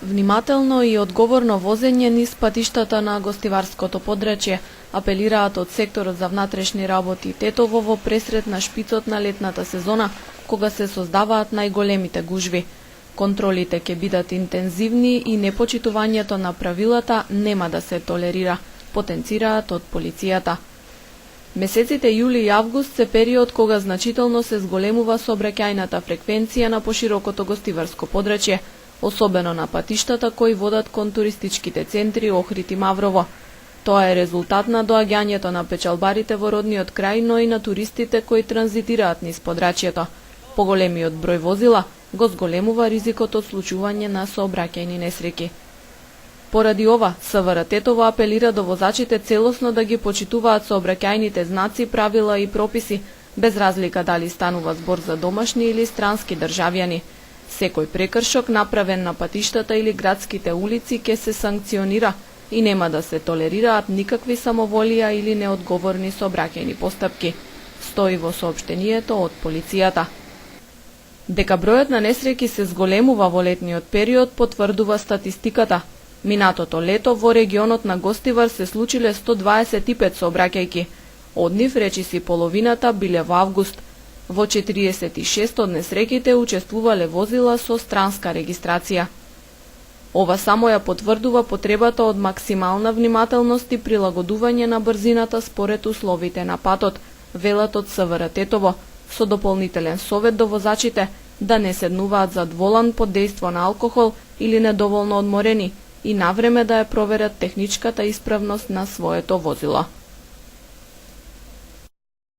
Внимателно и одговорно возење низ патиштата на гостиварското подрачје, апелираат од секторот за внатрешни работи Тетово во пресред на шпицот на летната сезона, кога се создаваат најголемите гужви. Контролите ќе бидат интензивни и непочитувањето на правилата нема да се толерира, потенцираат од полицијата. Месеците јули и август се период кога значително се зголемува сообраќајната фреквенција на поширокото гостиварско подрачје, особено на патиштата кои водат кон туристичките центри Охрид и Маврово. Тоа е резултат на доаѓањето на печалбарите во родниот крај, но и на туристите кои транзитираат низ подрачјето. Поголемиот број возила го зголемува ризикот од случување на сообраќајни несреќи. Поради ова, СВР Тетово апелира до возачите целосно да ги почитуваат сообраќајните знаци, правила и прописи, без разлика дали станува збор за домашни или странски државјани. Секој прекршок направен на патиштата или градските улици ќе се санкционира и нема да се толерираат никакви самоволија или неодговорни сообраќајни постапки, стои во соопштението од полицијата. Дека бројот на несреќи се зголемува во летниот период потврдува статистиката. Минатото лето во регионот на Гостивар се случиле 125 сообраќајки. Од нив речиси половината биле во август. Во 46 од несреќите учествувале возила со странска регистрација. Ова само ја потврдува потребата од максимална внимателност и прилагодување на брзината според условите на патот, велат од СВР Тетово, со дополнителен совет до возачите да не седнуваат зад волан под дејство на алкохол или недоволно одморени и навреме да ја проверат техничката исправност на своето возило.